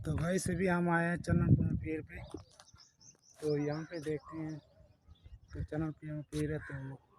तो भाई से भी हम आए हैं चन्ननपुर पीर पे। तो यहाँ पे देखते हैं तो चन्ननपुर पीर है। तो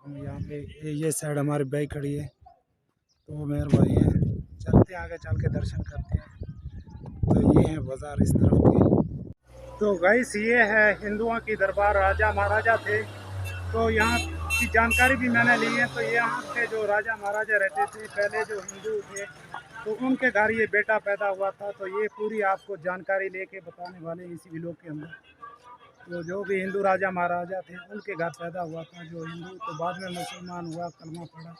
हम यहाँ पे ये साइड हमारी बाइक खड़ी है। तो वो मेरे भाई हैं, चलते हैं आगे चल के दर्शन करते हैं। तो ये है बाज़ार इस तरफ की। तो गाइस ये है हिंदुओं की दरबार, राजा महाराजा थे। तो यहाँ की जानकारी भी मैंने ली है। तो यहाँ के जो राजा महाराजा रहते थे पहले, जो हिंदू थे, तो उनके घर ये बेटा पैदा हुआ था। तो ये पूरी आपको जानकारी लेके बताने वाले इसी व्लॉग के अंदर। तो जो भी हिंदू राजा महाराजा थे उनके घर पैदा हुआ था जो हिंदू, तो बाद में मुसलमान हुआ, कलमा पड़ा।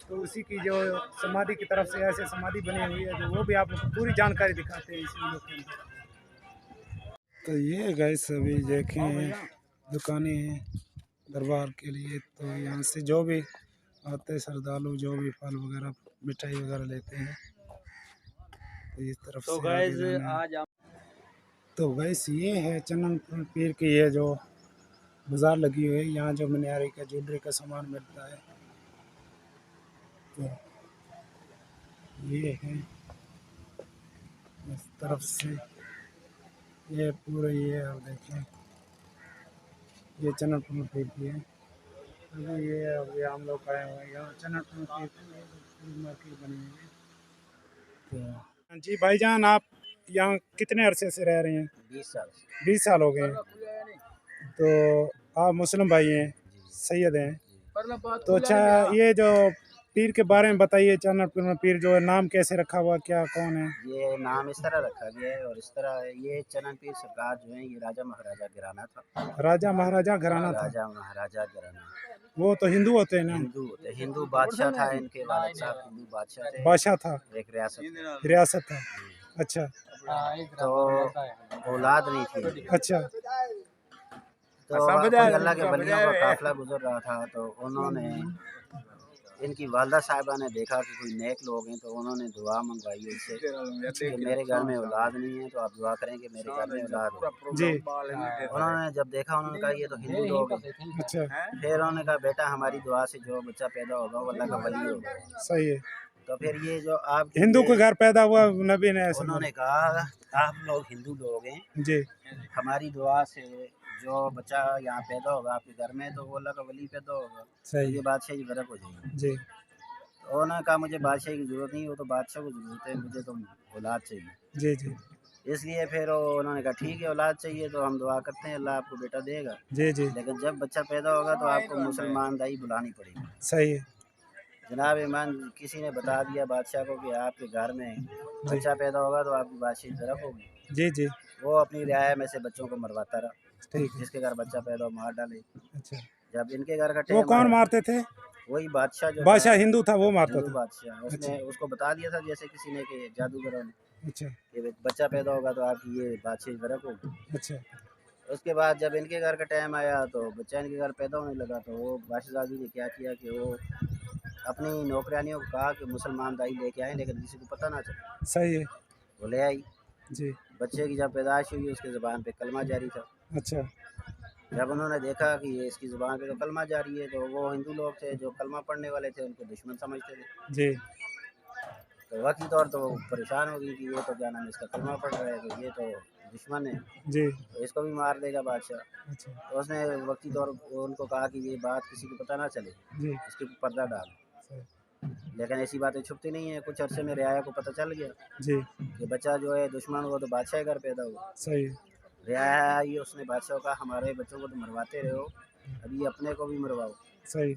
तो उसी की जो समाधि की तरफ से ऐसे समाधि बनी हुई है, जो वो भी आपको पूरी जानकारी दिखाते हैं इसी व्लॉग के अंदर। तो ये गए सभी देखें दुकानें हैं दरबार के लिए। तो यहाँ से जो भी आते हैं श्रद्धालु, जो भी फल वगैरह मिठाई वगैरह लेते हैं, तो इस तरफ तो से आगे जाना है। आज तो गैस ये है चन्ननपुर पीर की ये जो बाज़ार लगी हुई है, यहाँ जो मनिहारी का ज्वेलरी का सामान मिलता है। तो ये है इस तरफ से ये पूरे, ये आप देखें ये चन्ननपुर पीर की है। अभी ये अभी हम लोग आए हुए हैं यहाँ चन्ननपुर पीर की मार्केट बनी हुई है। तो जी भाईजान, आप यहाँ कितने अरसे से रह रहे हैं? 20 साल 20 साल हो गए हैं। तो आप मुस्लिम भाई हैं, सैयद हैं। तो अच्छा, ये जो पीर के बारे में बताइए, चन्ननपुर में पीर जो है नाम कैसे रखा हुआ, क्या कौन है? ये नाम इस तरह रखा गया है और इस तरह ये चनन पीर सरकार जो है ये राजा महाराजा घराना था। राजा महाराजा घराना था। राजा महाराजा घराना वो तो हिंदू होते हैं ना? हिंदू बादशाह था, इनके वालिद साहब हिंदू बादशाह थे। बादशाह था, एक रियासत था। अच्छा, तो औलाद नहीं थी। अच्छा, तो अल्लाह के वलियों का काफिला गुजर रहा था। तो उन्होंने इनकी वालदा साहिबा ने देखा कि कोई नेक लोग हैं, तो उन्होंने दुआ मंगवाई इससे कि मेरे घर में औलाद नहीं है, तो आप दुआ करें कि मेरे घर में औलाद हो जी। उन्होंने जब देखा, उन्होंने कहा ये तो हिंदू लोग हैं। अच्छा, फिर उन्होंने कहा बेटा हमारी दुआ से जो बच्चा पैदा होगा वो अल्लाह का वली होगा। सही है। तो फिर ये जो आप हिंदू के घर पैदा हुआ नबी ने ऐसा उन्होंने कहा आप लोग हिंदू लोग हैं, जी, हमारी दुआ से जो बच्चा यहाँ पैदा होगा आपके घर में, तो वो अल्लाह का वली पैदा होगा, सही ये बादशाही बरक हो जाएगी। जी, तो उन्होंने कहा मुझे बादशाही की ज़रूरत नहीं, वो तो बादशाह को ज़रूरत है, मुझे तो औलाद चाहिए। जी, जी, इसलिए फिर उन्होंने कहा ठीक है, औलाद चाहिए तो हम दुआ करते हैं अल्लाह आपको बेटा देगा। जी, जी, लेकिन जब बच्चा पैदा होगा तो आपको मुसलमान दाई बुलानी पड़ेगी। सही है। जनाब ईमान किसी ने बता दिया बादशाह को कि आपके घर में बच्चा पैदा होगा तो आपकी बादशाही तरफ होगी। जी, जी, वो अपनी रियाया में से बच्चों को मरवाता रहा, ठीक है। जिसके घर बच्चा पैदा हो मार डाले। अच्छा, जब इनके घर का वो टाइम कौन आया, मारते थे? वही बादशाह जो बादशाह था, हिंदू था, वो मारता हिंदू था। बादशाह, उसने उसको बता दिया था जैसे किसी ने कि जादूगरों ने अच्छा, कि बच्चा पैदा होगा तो आपकी ये बादशाही बरक होगी। अच्छा, उसके बाद जब इनके घर का टाइम आया तो बच्चा इनके घर पैदा होने लगा, तो वो बादशाहजादी ने क्या किया कि वो अपनी नौकरानियों को कहा कि मुसलमान दाई लेके आए, लेकिन किसी को पता ना चले। सही है। वो ले आई। जी, बच्चे की जब पैदाइश हुई उसकी ज़ुबान पे कलमा जारी था। अच्छा, जब उन्होंने देखा कि ये इसकी ज़ुबान पे तो कलमा जारी है, तो वो हिंदू लोग थे जो कलमा पढ़ने वाले थे, उनको दुश्मन समझते थे। जी, तो वक्ती तौर तो वो परेशान हो गई कि ये तो क्या नाम है इसका कलमा पढ़ रहा है, तो ये तो दुश्मन है, जी, तो इसको भी मार देगा बादशाह। अच्छा, तो उसने वक्ती तौर उनको कहा कि ये बात किसी को पता ना चले, जी, इसके ऊपर पर्दा डाल। सही, लेकिन ऐसी बातें छुपती नहीं है। कुछ अरसे में रियाया को पता चल गया जी, कि बच्चा जो है दुश्मन हुआ तो बादशाह घर पैदा हुआ। सही है। रियाया आई, उसने बादशाह का हमारे बच्चों को तो मरवाते रहे हो, अभी अपने को भी मरवाओ। सही,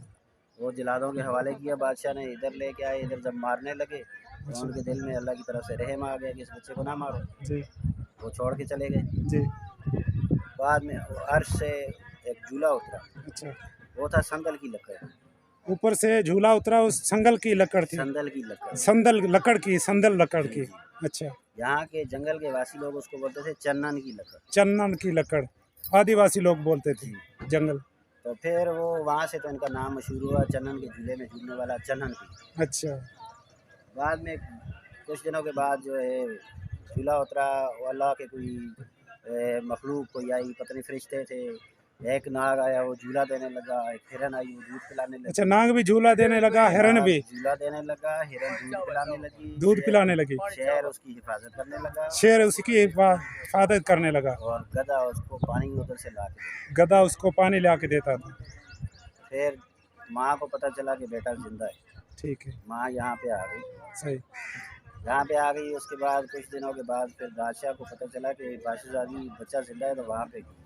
वो जिलादों के हवाले किया। बादशाह ने इधर लेके आए, इधर जब मारने लगे तो अच्छा, उनके दिल में अल्लाह की तरफ से रहम आ गया कि इस बच्चे को ना मारो। जी, वो छोड़ के चले गए। जी, बाद में अर्श से एक झूला उतरा, अच्छा, वो था संदल की लकड़। ऊपर से झूला उतरा, उस संगल की लकड़ थी। संदल की लकड़, संदल लकड़ की, संदल लकड़ की। अच्छा, यहाँ के जंगल के वासी लोग उसको बोलते थे चन्नन की लकड़। चन्नन की लकड़ आदिवासी लोग बोलते थे, जंगल। तो फिर वो वहाँ से तो इनका नाम मशहूर हुआ, चन्नन के झूले में झूलने वाला चन्नन की। अच्छा, बाद में कुछ दिनों के बाद जो है झूला उतरा, वो अल्लाह के कोई मखलूक कोई आई, पता नहीं फरिश्ते थे, एक नाग आया वो झूला देने लगा, एक हिरन आई वो दूध पिलाने लगी। अच्छा, नाग भी झूला देने लगा, हिरन भी झूला देने लगा, हिरन दूध पिलाने लगी, दूध पिलाने लगी, शेर उसकी हिफाजत करने लगा, शेर उसकी हिफाजत करने लगा, और गधा उसको पानी उधर से ला के गधा उसको पानी ला के देता था। फिर माँ को पता चला कि बेटा जिंदा है। ठीक है, माँ यहाँ पे आ गई, सही। यहाँ पे आ गई। उसके बाद कुछ दिनों के बाद फिर बादशाह को पता चला कि बादशाहजादी बच्चा जिंदा है, तो वहाँ पे गई।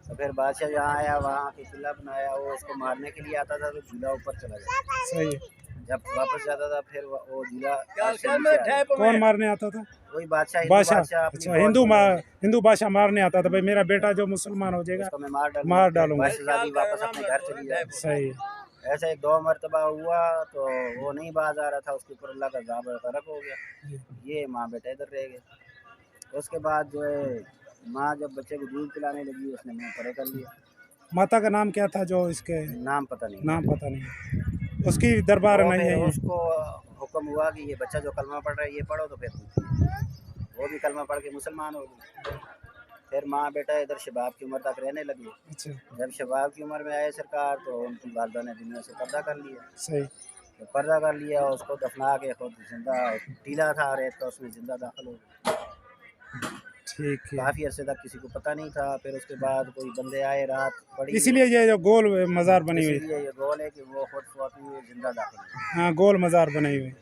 तो फिर बादशाह यहाँ आया, वहाँ के किला बनाया, वो उसको मारने के लिए आता था तो झूला ऊपर चला जाता। सही है। जब वापस जाता था फिर वो झूला कौन मारने आता था? वही बादशाह बादशाह। अपनी अच्छा, फौज हिंदू बादशाह मारने आता था, भाई मेरा बेटा जो मुसलमान हो जाएगा उसको मैं मार डालूंगा। बादशाहजादी वापस अपने घर चली जाए। सही है। ऐसे 2 मरतबा हुआ तो वो नहीं बाज आ रहा था, उसके ऊपर अल्लाह का अज़ाब गरक हो गया। ये माँ बेटा इधर रह गए। उसके बाद जो है माँ जब बच्चे को दूध पिलाने लगी उसने मुँह परे कर लिया। माता का नाम क्या था जो इसके? नाम पता नहीं, नाम पता नहीं, उसकी दरबार तो नहीं है। उसको हुक्म हुआ कि ये बच्चा जो कलमा पढ़ रहा है ये पढ़ो, तो फिर वो भी कलमा पढ़ के मुसलमान हो गई। फिर माँ बेटा इधर शबाब की उम्र तक रहने लगे। अच्छा, जब शबाब की उम्र में आए सरकार तो उनकी वालदा ने दुनिया से पर्दा कर लिया। सही। तो पर्दा कर लिया, उसको दफना के खुद जिंदा टीला था रेत का, उसमें जिंदा दाखिल हो गया। ठीक है, काफ़ी अरसे तक किसी को पता नहीं था। फिर उसके बाद कोई बंदे आए, रात पड़ी, इसीलिए ये जो गोल मज़ार बनी हुई है। इसीलिए ये गोल है कि वो खुद फौत हुए जिंदा दाखिल हुए। हाँ, गोल मज़ार बनी हुई है।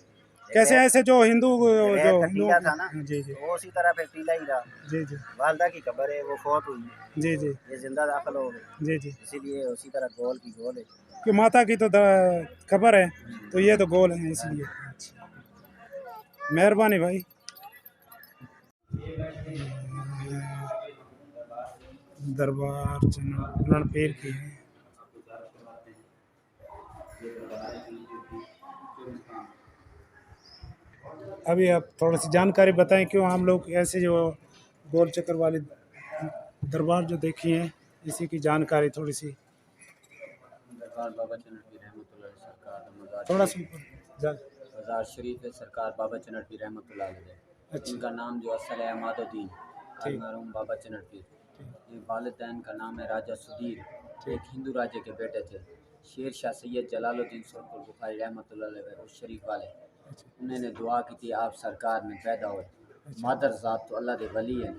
कैसे ऐसे जो हिंदू टीला था ना, जी जी, तो वो उसी तरह फिर टीला ही रहा। जी जी, वालदा की कब्र है, वो फौत हुई, जी जी, ये जिंदा दाखिल हो गए। जी जी, इसीलिए उसी तरह गोल की गोल है। कि माता की तो खबर है, तो ये तो गोल है इसलिए। अच्छा, मेहरबानी भाई। दरबार चन्ना पीर की है। अभी आप थोड़ी सी जानकारी बताएं, क्यों हम लोग ऐसे जो गोल चक्कर वाली दरबार जो देखी है, इसी की जानकारी थोड़ी सी। सरकार बाबा चनट की रहमतुल्लाह अलैह सरकार थोड़ा सा मज़ार शरीफ है सरकार बाबा चनट की रहमतुल्लाह अलैह। अच्छा, इनका नाम जो असल है अमादुद्दीन अलमरहूम बाबा चनट की। ये वालिदैन का नाम है राजा सुधीर, एक हिंदू राजे के बेटे थे। शेर शाह सैयद जलालुद्दीन सुल्तान बुखारी रहमतुल्लाह अलैह उस शरीफ वाले, उन्होंने दुआ की थी आप सरकार में पैदा हो। मादर ज़ात तो अल्लाह के वली हैं।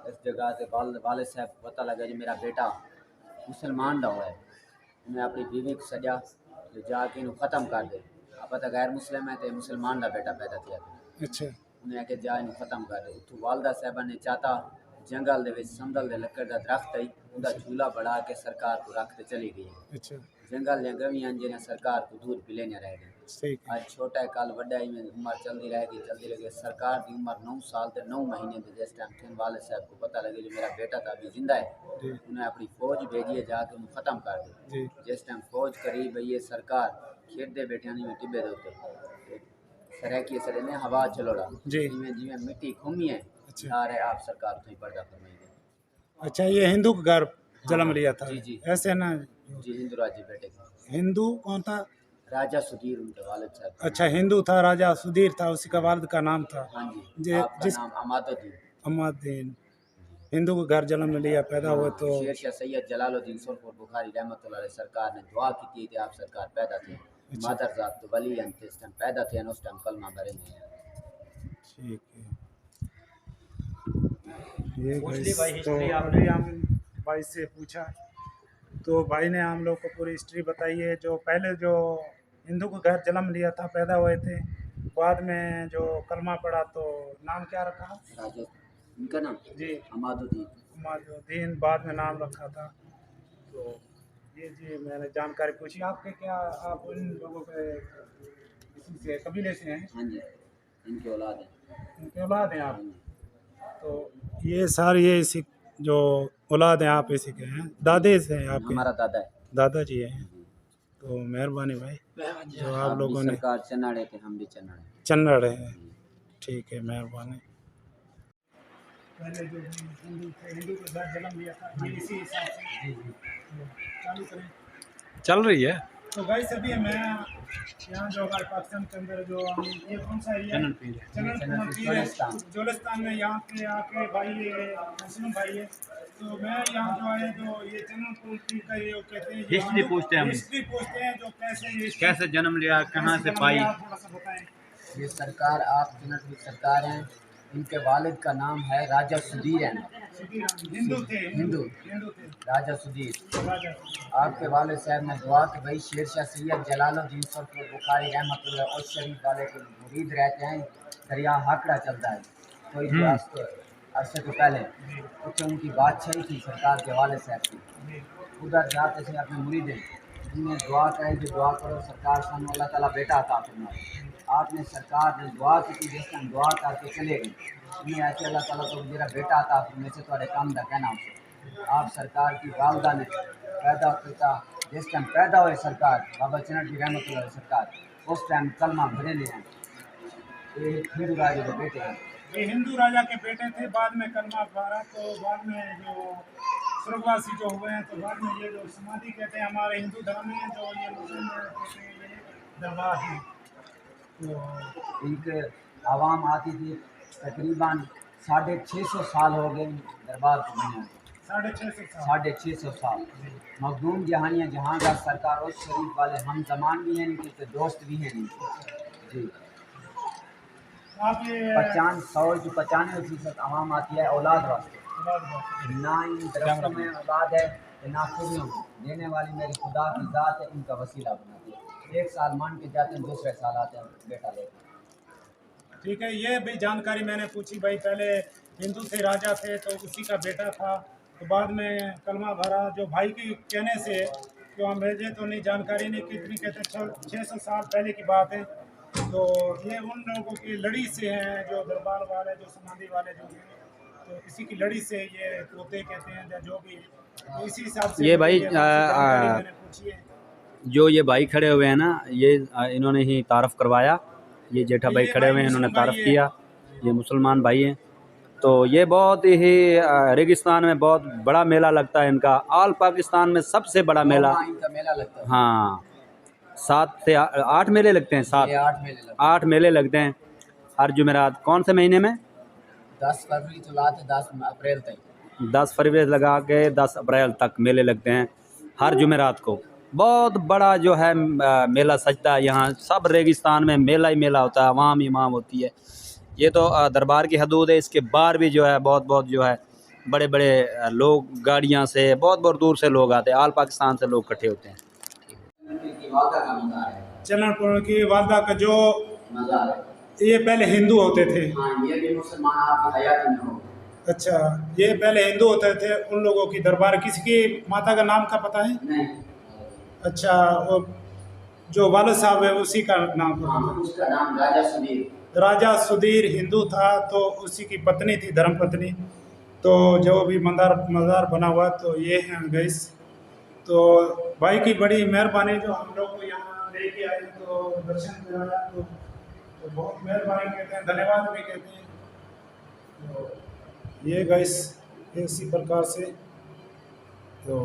इस जगह से वाले साहब को पता लगा जी मेरा बेटा मुसलमान दा हुआ है, उन्हें अपनी बीवी को सजा जो जाके इन्हू ख़त्म कर दे। आप पता गैर मुस्लिम है तो मुसलमान का बेटा पैदा किया। अच्छा, उन्हें आके जा इन्हू ख़त्म कर दे। उतो वालदा साहबा ने चाहता जंगल दे विच संदल दे लकड़ का दरख्त आई उनका झूला बढ़ा के सरकार को रखते चली गई। अच्छा, जंगल या गवियां जिन्हें सरकार को दूध पिलेने रह गए। सही है। आज छोटा है कल वड्डा ही में उम्र चलती रहेगी। सरकार की उम्र 9 साल ते 9 महीने थे जिस टाइम थिन वाले साहब को पता लगे जो मेरा बेटा था अभी जिंदा है। जी उन्हें अपनी फौज भेजी है जाके उन्हें ख़त्म कर दी। जी, जिस टाइम फौज करीब है ये सरकार खेड़ते बैठे में टिब्बे दे उत्ते सरहकी सरे ने हवा चलोड़ा जी, जिमें जिमें मिट्टी घूमी है। अच्छा, आ रहे आप सरकार तो ही पर्दा फरमाई दे। अच्छा, ये हिंदू का घर जन्म लिया था। जी, जी। ऐसे ना, जी हिंदू राज्य बेटे के हिंदू कौन था? राजा सुधीर उनके वालिद साहब। अच्छा, हिंदू था, राजा सुधीर था, उसी का वालिद का नाम था। हाँ जी, जे- आपका नाम अमादुद्दीन। अम्मादीन। हिंदू के घर जन्म लिया, पैदा हुए तो शेर शाह सैयद जलालुद्दीन सुल्तान बुखारी रहमतुल्लाह अलैह सरकार ने दुआ की थी कि आप सरकार पैदा थे। मादर ज़ात तो वली हैं इस टाइम पैदा थे उस टाइम कलमा भरे नहीं। ठीक है। ये गाइस, तो अभी हम भाई से पूछा तो भाई ने हम लोग को पूरी हिस्ट्री बताई है। जो पहले जो हिंदू को घर जन्म लिया था, पैदा हुए थे, बाद में जो कलमा पड़ा तो नाम क्या रखा? राजा इनका नाम जी, अमादुद्दीन। अमादुद्दीन बाद में नाम रखा था। तो ये जी मैंने जानकारी पूछी आपके, क्या आप उन लोगों के किसी से कबीले से हैं? हाँ जी, इनके औलाद हैं। उनके औलाद हैं आप? तो ये सारे ये इसी जो औलाद हैं आप इसी के हैं, दादे से हैं आपके? हमारा दादा है। दादाजी हैं। तो मेहरबानी भाई, जो आप लोगों ने सरकार चन्नाड़े थे हम भी चन्नाड़े। चन्नड़ है। ठीक है, मेहरबानी। पहले जो हिंदू थे, हिंदू का घर जन्म लिया था, ये इसी हिसाब से चालू करें। चल रही है। तो गाइस अभी मैं यहाँ जो हमारे पाकिस्तान के अंदर जो ये कौन सा एरिया चनन पीर है जोलिस्तान में यहाँ पे आके भाई ये मुस्लिम भाई है। तो मैं यहाँ जो आए तो ये चनन पीर का ये कहते हैं हिस्ट्री पूछते हैं हम, हिस्ट्री पूछते हैं जो कैसे जन्म लिया, कहाँ से पाई। थोड़ा सा बताएं। ये सरकार आप चनन पीर सरकार हैं, इनके वालिद का नाम है राजा सुधीर है, हिंदू थे हिंदू राजा सुधीर। आपके वालिद साहब ने दुआ कि भाई शेर शाह सैयद जलालुद्दीन सुल्तान बुखारी रहमतुल्लाह और शरीफ वाले के मुरीद रहते हैं, दरिया हाकड़ा चलता है। तो इस अरसे तो पहले कुछ उनकी बादशाही थी सरकार के वालिद साहब की, उधर जाते थे अपने मुरीद उन्हें दुआ करें कि दुआ करो सरकार सामने अल्लाह ताला बेटा अता फरमाए। आपने सरकार ने दुआ की, जिस टाइम दुआ करके चले गए उन्हें ऐसे अल्लाह ताला तो मेरा बेटा अता फरमाए से थोड़े काम का कहना उसे। आप सरकार की वालदा ने पैदा करता जिस टाइम पैदा हुए सरकार बाबा चनन की रहमतुल्लाह सरकार उस टाइम कलमा भरे ले हैं। ये हिंदू राजा के बेटे हैं, ये हिंदू राजा के बेटे थे। बाद में कलमा भरा तो बाद में जो स्वर्गवासी जो हुए हैं तो बाद में ये जो समाधि कहते हैं हमारे हिंदू धर्म में, जो ये मुस्लिम कहते हैं ये दरबार है। तो इनके आवाम आती थी, तकरीबन 650 साल हो गए दरबार को बने, 650 साल। मखदूम जहानिया जहाँ का सरकार उस शरीफ वाले हम जमान भी हैं इनके, तो दोस्त भी हैं इनके जी। आप ये 95% आवाम आती है औलाद वास्ते, ना इन दरख्तों में औलाद है ना खूबियों में, देने वाली मेरी खुदा की ज़ात है, इनका वसीला बनाती है। एक साल मान के जाते हैं, दूसरे साल आते हैं बेटा लेकर। ठीक है, ये भी जानकारी मैंने पूछी भाई। पहले हिंदू थे, राजा थे, तो उसी का बेटा था, तो बाद में कलमा भरा जो भाई के कहने से, क्यों मुझे तो नहीं जानकारी नहीं कितनी कहते 600 साल पहले की बात है। तो ये उन लोगों की लड़ी से हैं जो दरबार वाले जो समाधि वाले जो हैं, तो इसी की लड़ी से ये पोते कहते हैं या जो भी, तो इसी हिसाब से ये भाई मैंने पूछी है। जो ये भाई खड़े हुए हैं ना, ये इन्होंने ही तारफ़ करवाया। ये जेठा भाई खड़े हुए हैं, इन्होंने तारफ़ किया। ये मुसलमान भाई हैं। तो ये बहुत ही रेगिस्तान में बहुत बड़ा मेला लगता है इनका, ऑल पाकिस्तान में सबसे बड़ा मेला इनका मेला लगता है। हाँ, 7 से 8 मेले लगते हैं, 8 मेले लगते हैं हर जुमेरात। कौन से महीने में? 10 फरवरी तो लाते 10 अप्रैल तक, 10 फरवरी लगा के 10 अप्रैल तक मेले लगते हैं हर जुमेरात को। बहुत बड़ा जो है मेला सजता है यहाँ, सब रेगिस्तान में मेला ही मेला होता है, अवाम ही अवाम होती है। ये तो दरबार की हदूद है, इसके बाहर भी जो है बहुत जो है बड़े बड़े लोग गाड़ियाँ से बहुत दूर से लोग आते हैं, आल पाकिस्तान से लोग इकट्ठे होते हैं। चननपुर की वालदा का जो मज़ार है, ये पहले हिंदू होते थे। हाँ, ये भी मुसलमान आपकी हयाती में हो। अच्छा, ये पहले हिंदू होते थे, उन लोगों की दरबार। किसी की माता का नाम का पता है? नहीं। अच्छा, वो जो वालिद साहब है उसी का नाम हाँ, उसका नाम राजा सुधीर। राजा सुधीर हिंदू था, तो उसी की पत्नी थी, धर्मपत्नी। तो जो भी मज़ार बना हुआ तो ये है गैस। तो भाई की बड़ी मेहरबानी जो हम लोग को यहाँ लेके आए तो दर्शन कराया, तो बहुत मेहरबानी कहते हैं, धन्यवाद भी कहते हैं। तो ये गैस इसी प्रकार से तो